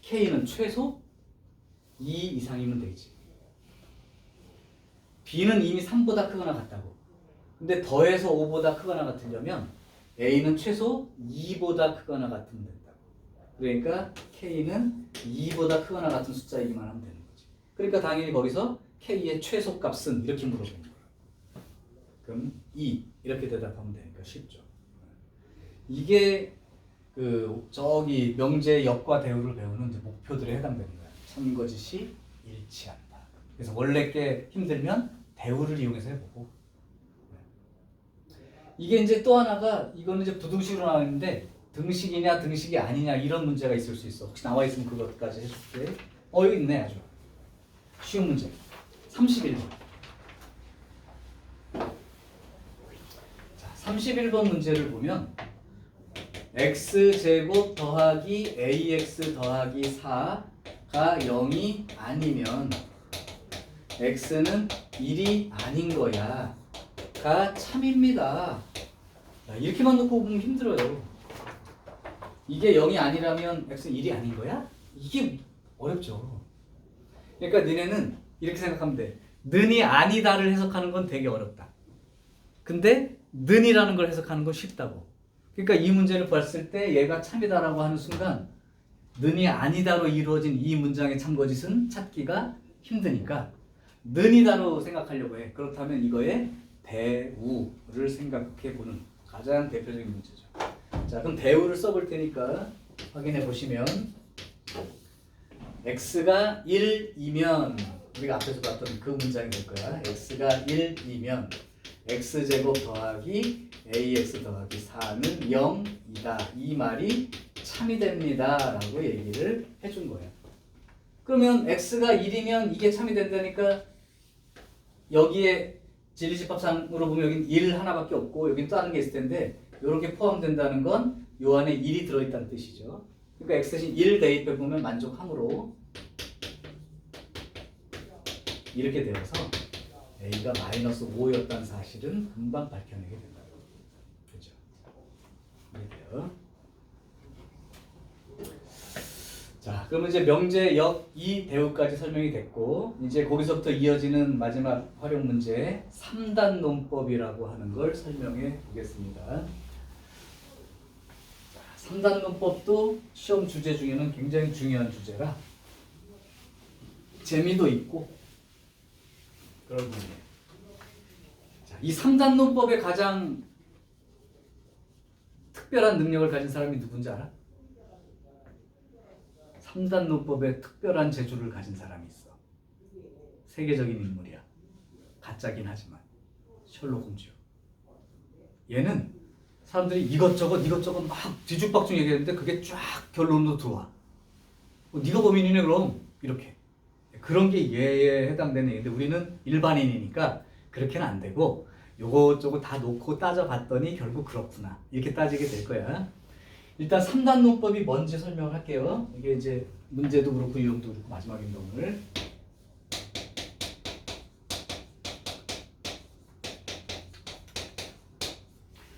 K는 최소 2 이상이면 되지. B는 이미 3보다 크거나 같다고. 근데 더해서 5보다 크거나 같으려면 A는 최소 2보다 크거나 같으면 된다고. 그러니까 K는 2보다 크거나 같은 숫자이기만 하면 되는 거지. 그러니까 당연히 거기서 K의 최소값은 이렇게 물어보는 거야. 그럼 2 이렇게 대답하면 되니까 쉽죠. 이게 저기 명제 역과 대우를 배우는 이제 목표들에 해당되는 거야. 참거짓이 일치한다. 그래서 원래 게 힘들면 대우를 이용해서 해보고. 이게 이제 또 하나가 이거는 이제 부등식으로 나왔는데 등식이냐 등식이 아니냐 이런 문제가 있을 수 있어. 혹시 나와 있으면 그것까지 해줄게. 여기 있네. 아주 쉬운 문제 31번. 자, 31번 문제를 보면 x제곱 더하기 ax 더하기 4가 0이 아니면 x는 1이 아닌 거야 가 참입니다. 자, 이렇게만 놓고 보면 힘들어요. 이게 0이 아니라면 x는 1이 아닌 거야? 이게 어렵죠. 그러니까 너네는 이렇게 생각하면 돼. 는이 아니다를 해석하는 건 되게 어렵다. 근데 는이라는 걸 해석하는 건 쉽다고. 그러니까 이 문제를 봤을 때 얘가 참이다라고 하는 순간 는이 아니다로 이루어진 이 문장의 참거짓은 찾기가 힘드니까 는이다로 생각하려고 해. 그렇다면 이거에 대우를 생각해 보는 가장 대표적인 문제죠. 자, 그럼 대우를 써볼 테니까 확인해 보시면 x가 1이면 우리가 앞에서 봤던 그 문장이 될 거야. x가 1이면 x제곱 더하기 ax 더하기 4는 0이다. 이 말이 참이 됩니다. 라고 얘기를 해준 거야. 그러면 x가 1이면 이게 참이 된다니까 여기에 진리집합상으로 보면 여긴 1 하나밖에 없고 여긴 다른 게 있을 텐데 이렇게 포함된다는 건 요 안에 1이 들어있다는 뜻이죠. 그러니까 x 대신 1 대입해 보면 만족함으로 이렇게 되어서 a가 마이너스 5였다는 사실은 금방 밝혀내게 된다고. 그렇죠? 이해돼요? 자, 그러면 이제 명제 역 2 대우까지 설명이 됐고 이제 거기서부터 이어지는 마지막 활용 문제 3단 논법이라고 하는 걸 설명해 보겠습니다. 3단 논법도 시험 주제 중에는 굉장히 중요한 주제라 재미도 있고 그런 문제예요. 자, 이 3단 논법의 가장 특별한 능력을 가진 사람이 누군지 알아? 3단 논법에 특별한 재주를 가진 사람이 있어. 세계적인 인물이야. 가짜긴 하지만 셜록 홈즈. 얘는 사람들이 이것저것 막 뒤죽박죽 얘기했는데 그게 쫙 결론으로 들어와. 네가 범인이네 그럼 이렇게. 그런 게 얘에 해당되는 얘기인데 우리는 일반인이니까 그렇게는 안 되고 요것저것 다 놓고 따져봤더니 결국 그렇구나 이렇게 따지게 될 거야. 일단 3단 논법이 뭔지 설명을 할게요. 이게 이제 문제도 그렇고 유형도 그렇고 마지막입니다 오늘.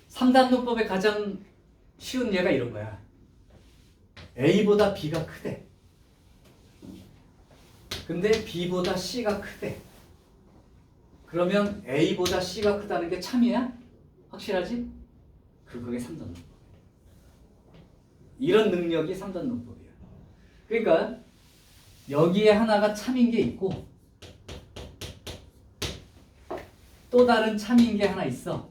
3단 논법의 가장 쉬운 예가 이런 거야. A보다 B가 크대. 근데 B보다 C가 크대. 그러면 A보다 C가 크다는 게 참이야? 확실하지? 그게 3단 논법이야. 이런 능력이 3단 논법이야. 그러니까 여기에 하나가 참인 게 있고 또 다른 참인 게 하나 있어.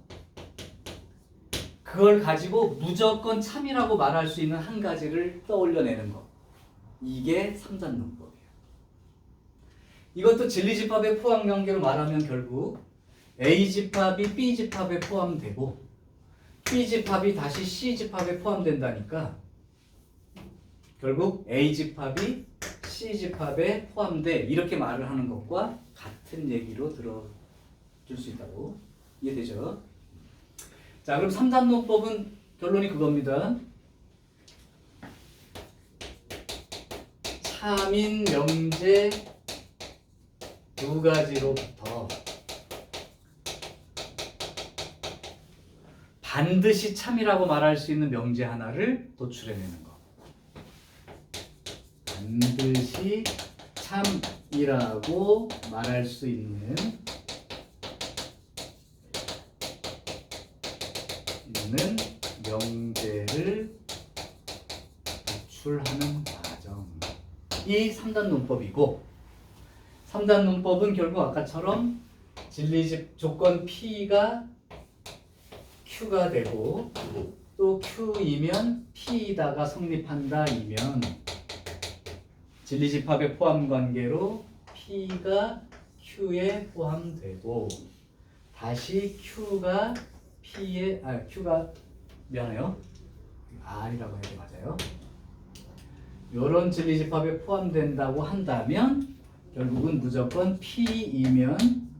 그걸 가지고 무조건 참이라고 말할 수 있는 한 가지를 떠올려내는 거. 이게 3단 논법이야. 이것도 진리집합의 포함관계로 말하면 결국 A집합이 B집합에 포함되고 B집합이 다시 C집합에 포함된다니까 결국 A집합이 C집합에 포함돼 이렇게 말을 하는 것과 같은 얘기로 들어줄 수 있다고 이해되죠? 자, 그럼 3단 논법은 결론이 그겁니다. 참인 명제 두 가지로부터 반드시 참이라고 말할 수 있는 명제 하나를 도출해내는 거. 반드시 참이라고 말할 수 있는 명제를 도출하는 과정이 3단 논법이고 3단 논법은 결국 아까처럼 진리집 조건 P가 Q가 되고 또 Q이면 P다가 성립한다 이면 진리집합의 포함관계로 P가 Q에 포함되고 다시 Q가 P에 Q가 미안해요. R이라고 해야 돼 맞아요. 이런 진리집합에 포함된다고 한다면 결국은 무조건 P이면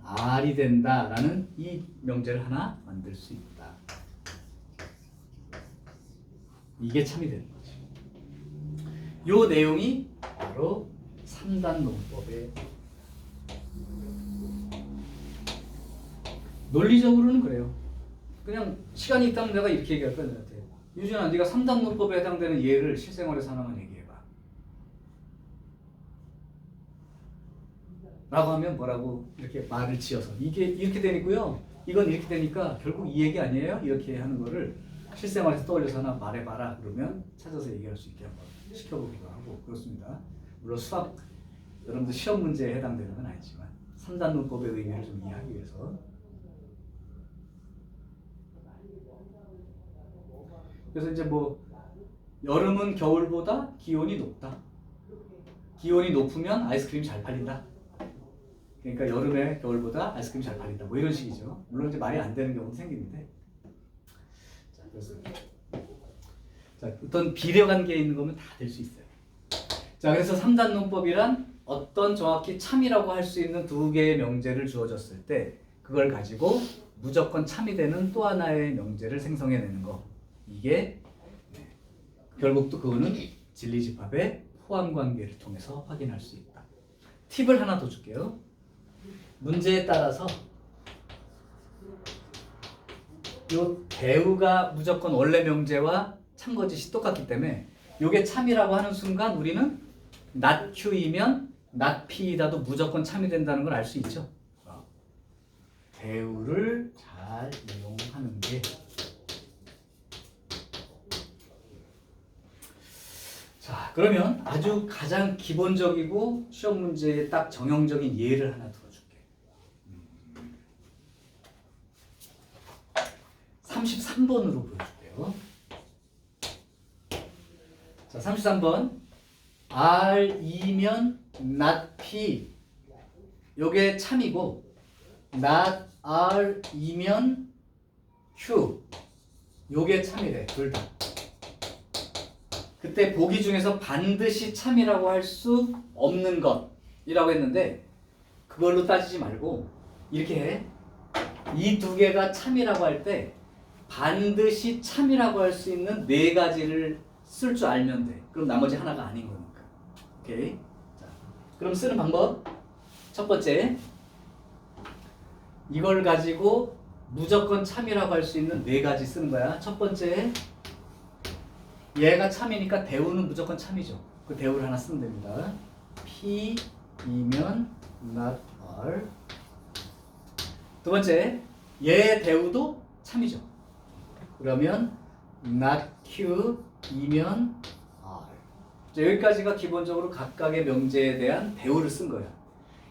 R이 된다라는 이 명제를 하나 만들 수 있다. 이게 참이 되는 거지. 요 내용이 바로 3단 논법의 논리적으로는 그래요. 그냥 시간이 있다면 내가 이렇게 얘기할 거야 너한테. 유진아 네가 3단 논법에 해당되는 예를 실생활에서 하나만 얘기해봐. 라고 하면 뭐라고 이렇게 말을 지어서 이게 이렇게 되니고요. 이건 이렇게 되니까 결국 이 얘기 아니에요? 이렇게 하는 거를 실생활에서 떠올려서 하나 말해봐라 그러면 찾아서 얘기할 수 있게 한번 시켜보기도 하고 그렇습니다. 물론 수학 여러분들 시험 문제에 해당되는 건 아니지만 3단 논법의 의미를 좀 이해하기 위해서 그래서 이제 뭐 여름은 겨울보다 기온이 높다. 기온이 높으면 아이스크림이 잘 팔린다. 그러니까 여름에 겨울보다 아이스크림이 잘 팔린다. 뭐 이런 식이죠. 물론 이제 말이 안 되는 경우는 생기는데. 자, 그렇습니다. 자, 어떤 비례관계에 있는 거면 다 될 수 있어요. 자, 그래서 3단 논법이란 어떤 정확히 참이라고 할 수 있는 두 개의 명제를 주어졌을 때 그걸 가지고 무조건 참이 되는 또 하나의 명제를 생성해내는 거. 이게 결국 또 그거는 진리집합의 포함관계를 통해서 확인할 수 있다. 팁을 하나 더 줄게요. 문제에 따라서 요 대우가 무조건 원래 명제와 참거짓이 똑같기 때문에 요게 참이라고 하는 순간 우리는 not Q이면 not P이다도 무조건 참이 된다는 걸 알 수 있죠. 대우를 잘 이용하는 게 자, 그러면 아주 가장 기본적이고 시험 문제에 딱 정형적인 예를 하나 들어줄게. 33번으로 보여줄게. 볼게요. 자, 33번. R이면 not P. 요게 참이고 not R이면 Q. 요게 참이래. 둘 다. 그때 보기 중에서 반드시 참이라고 할 수 없는 것이라고 했는데 그걸로 따지지 말고 이렇게 해. 이 두 개가 참이라고 할 때 반드시 참이라고 할 수 있는 네 가지를 쓸 줄 알면 돼. 그럼 나머지 하나가 아닌 거니까. 오케이. 자, 그럼 쓰는 방법. 첫 번째. 이걸 가지고 무조건 참이라고 할 수 있는 네 가지 쓰는 거야. 첫 번째. 얘가 참이니까 대우는 무조건 참이죠. 그 대우를 하나 쓰면 됩니다. P이면 not R. 두 번째, 얘의 대우도 참이죠. 그러면 not Q이면 R. 자, 여기까지가 기본적으로 각각의 명제에 대한 대우를 쓴 거야.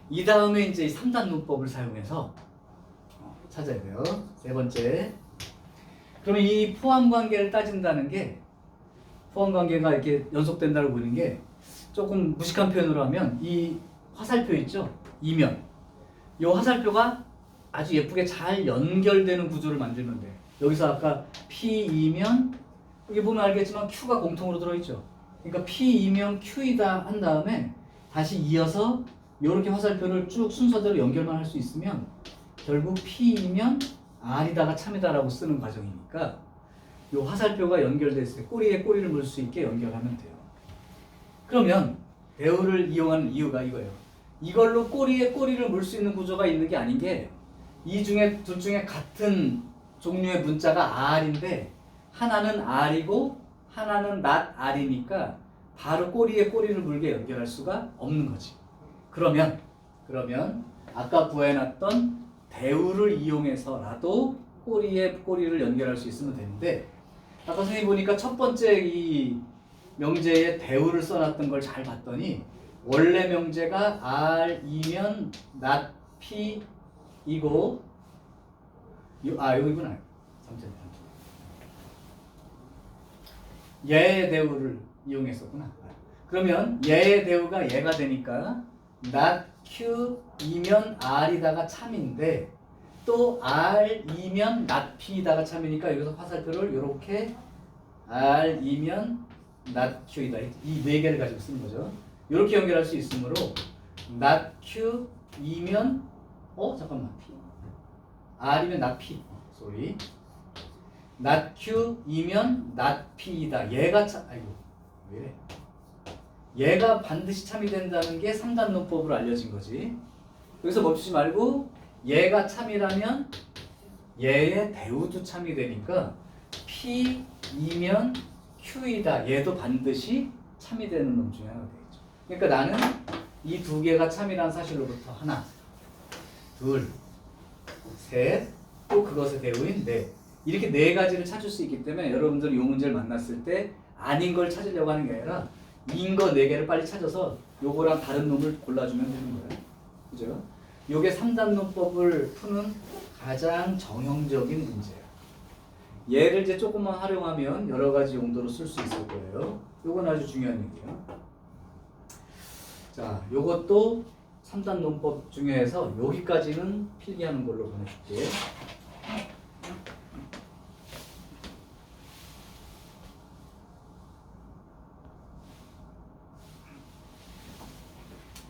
이 다음에 이제 3단 문법을 사용해서 찾아야 돼요. 세 번째. 그러면 이 포함 관계를 따진다는 게 포함 관계가 이렇게 연속된다고 보는 게 조금 무식한 표현으로 하면 이 화살표 있죠? 이면. 이 화살표가 아주 예쁘게 잘 연결되는 구조를 만들면 돼. 여기서 아까 P이면 여기 보면 알겠지만 Q가 공통으로 들어있죠. 그러니까 P이면 Q이다 한 다음에 다시 이어서 이렇게 화살표를 쭉 순서대로 연결만 할 수 있으면 결국 P이면 R이다가 참이다라고 쓰는 과정이니까 이 화살표가 연결됐을 때 꼬리에 꼬리를 물 수 있게 연결하면 돼요. 그러면 대우를 이용하는 이유가 이거예요. 이걸로 꼬리에 꼬리를 물 수 있는 구조가 있는 게 아닌 게 이 중에 둘 중에 같은 종류의 문자가 R인데 하나는 R이고 하나는 not R이니까 바로 꼬리에 꼬리를 물게 연결할 수가 없는 거지. 그러면 아까 구해놨던 대우를 이용해서라도 꼬리에 꼬리를 연결할 수 있으면 되는데 아까 선생님 보니까 첫 번째 이 명제에 대우를 써놨던 걸 잘 봤더니 원래 명제가 R이면 not P이고 여기구나. 3점. 얘의 대우를 이용했었구나. 그러면 얘의 대우가 얘가 되니까 not Q이면 R이다가 참인데 또 R이면 not P이다가 참이니까 여기서 화살표를 이렇게 R이면 not Q이다. 이 네 개를 가지고 쓰는 거죠. 이렇게 연결할 수 있으므로 not Q이면 잠깐만 P. R이면 not P. sorry. not Q이면 not P이다. 얘가 참 왜 이래? 얘가 반드시 참이 된다는 게 3단 논법으로 알려진 거지. 여기서 멈추지 말고 얘가 참이라면 얘의 대우도 참이 되니까 P이면 Q이다. 얘도 반드시 참이 되는 놈 중에 하나가 되겠죠. 그러니까 나는 이 두 개가 참이라는 사실로부터 하나, 둘, 셋, 또 그것의 대우인 넷. 이렇게 네 가지를 찾을 수 있기 때문에 여러분들이 이 문제를 만났을 때 아닌 걸 찾으려고 하는 게 아니라 인 거 네 개를 빨리 찾아서 요거랑 다른 놈을 골라주면 되는 거예요. 그죠? 요게 3단 논법을 푸는 가장 정형적인 문제예요. 얘를 이제 조금만 활용하면 여러 가지 용도로 쓸 수 있을 거예요. 요건 아주 중요한 얘기예요. 자, 요것도 3단 논법 중에서 여기까지는 필기하는 걸로 보내줄게.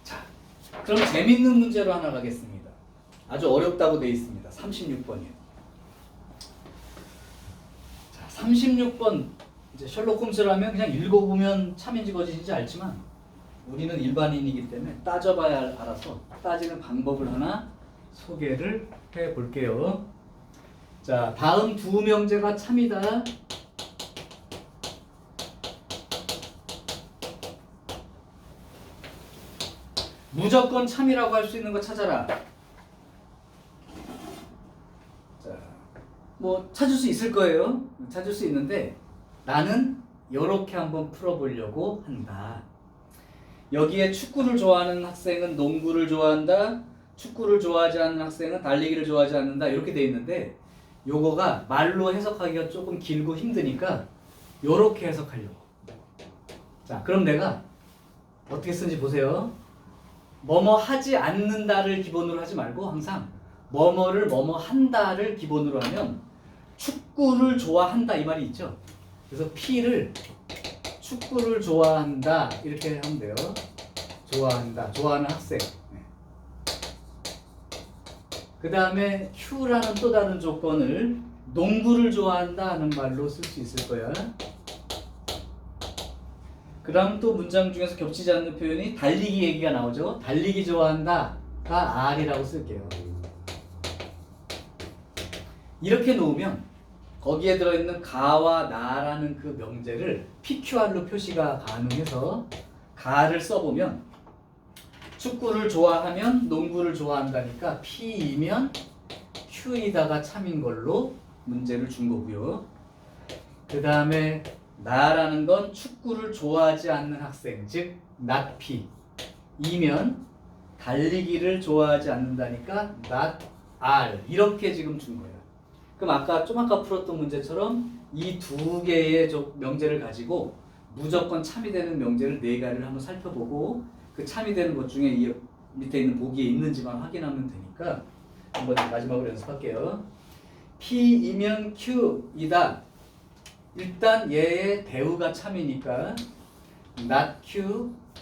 자, 그럼 재밌는 문제로 하나 가겠습니다. 아주 어렵다고 되어 있습니다. 36번이에요. 자, 36번 이제 셜록 홈스라면 그냥 읽어보면 참인지 거짓인지 알지만 우리는 일반인이기 때문에 따져봐야 알아서 따지는 방법을 하나 소개를 해볼게요. 자, 다음 두 명제가 참이다. 무조건 참이라고 할 수 있는 거 찾아라. 자, 뭐 찾을 수 있을 거예요. 찾을 수 있는데 나는 이렇게 한번 풀어보려고 한다. 여기에 축구를 좋아하는 학생은 농구를 좋아한다. 축구를 좋아하지 않는 학생은 달리기를 좋아하지 않는다. 이렇게 돼 있는데 요거가 말로 해석하기가 조금 길고 힘드니까 요렇게 해석하려고. 자, 그럼 내가 어떻게 쓰는지 보세요. 뭐뭐 하지 않는다를 기본으로 하지 말고 항상 뭐뭐를 뭐뭐 한다를 기본으로 하면 축구를 좋아한다 이 말이 있죠. 그래서 P를 축구를 좋아한다 이렇게 하면 돼요. 좋아한다, 좋아하는 학생. 그 다음에 Q라는 또 다른 조건을 농구를 좋아한다 하는 말로 쓸 수 있을 거야. 그 다음 또 문장 중에서 겹치지 않는 표현이 달리기 얘기가 나오죠. 달리기 좋아한다가 R이라고 쓸게요. 이렇게 놓으면 거기에 들어있는 가와 나라는 그 명제를 PQR로 표시가 가능해서 가를 써보면 축구를 좋아하면 농구를 좋아한다니까 P이면 Q이다가 참인 걸로 문제를 준 거고요. 그 다음에 나라는 건 축구를 좋아하지 않는 학생, 즉 not P 이면 달리기를 좋아하지 않는다니까 not R 이렇게 지금 준 거예요. 그럼 아까 풀었던 문제처럼 이 두 개의 명제를 가지고 무조건 참이되는 명제를 네 가지를 한번 살펴보고 그 참이되는 것 중에 이 밑에 있는 보기에 있는지만 확인하면 되니까 한번 마지막으로 연습할게요. P이면 Q이다. 일단 얘의 대우가 참이니까 not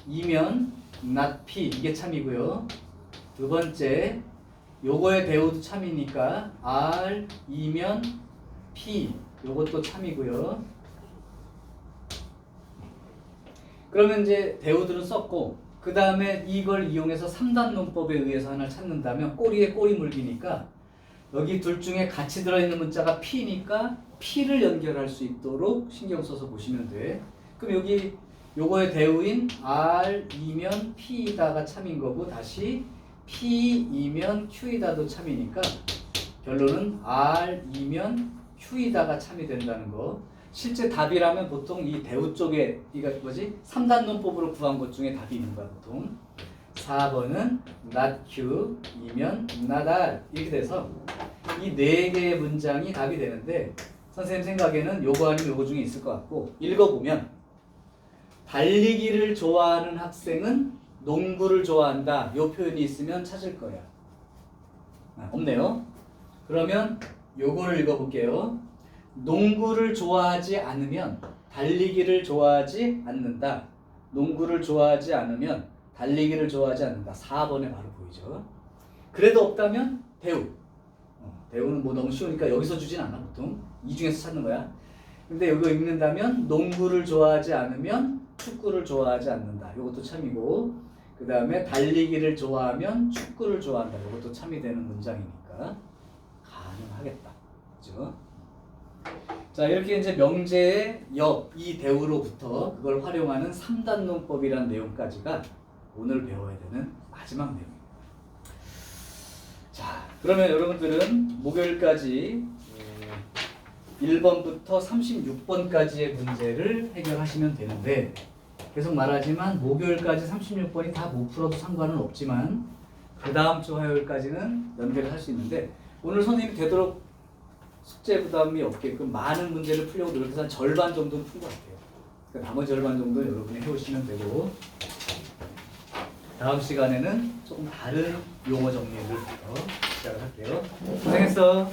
Q이면 not P 이게 참이고요. 두 번째 요거의 대우도 참이니까 R이면 P 요것도 참이고요. 그러면 이제 대우들은 썼고 그 다음에 이걸 이용해서 3단 논법에 의해서 하나를 찾는다면 꼬리에 꼬리 물기니까 여기 둘 중에 같이 들어있는 문자가 P니까 P를 연결할 수 있도록 신경 써서 보시면 돼. 그럼 여기 요거의 대우인 R이면 P이다가 참인 거고 다시 P이면 Q이다도 참이니까 결론은 R이면 Q이다가 참이 된다는 거. 실제 답이라면 보통 이 대우 쪽에 이거 뭐지? 3단 논법으로 구한 것 중에 답이 있는 거야 보통. 4번은 not Q이면 not R 이렇게 돼서 이 네 개의 문장이 답이 되는데 선생님 생각에는 요거 아니면 요거 중에 있을 것 같고 읽어보면 달리기를 좋아하는 학생은 농구를 좋아한다 요 표현이 있으면 찾을 거야. 없네요. 그러면 요거를 읽어볼게요. 농구를 좋아하지 않으면 달리기를 좋아하지 않는다. 농구를 좋아하지 않으면 달리기를 좋아하지 않는다. 4번에 바로 보이죠. 그래도 없다면 대우. 대우는 뭐 너무 쉬우니까 여기서 주진 않아 보통. 이 중에서 찾는 거야. 근데 이거 읽는다면 농구를 좋아하지 않으면 축구를 좋아하지 않는다. 이것도 참이고 그 다음에 달리기를 좋아하면 축구를 좋아한다. 이것도 참이 되는 문장이니까 가능하겠다. 그죠? 자 이렇게 이제 명제의 이 대우로부터 그걸 활용하는 3단 논법이라는 내용까지가 오늘 배워야 되는 마지막 내용입니다. 자 그러면 여러분들은 목요일까지 1번부터 36번까지의 문제를 해결하시면 되는데 계속 말하지만 목요일까지 36번이 다 못 풀어도 상관은 없지만 그 다음 주 화요일까지는 연결을 할 수 있는데 오늘 선생님이 되도록 숙제 부담이 없게끔 많은 문제를 풀려고 노력해서 한 절반 정도는 푼 것 같아요. 그러니까 나머지 절반 정도 여러분이 해오시면 되고 다음 시간에는 조금 다른 용어 정리를 시작을 할게요. 고생했어.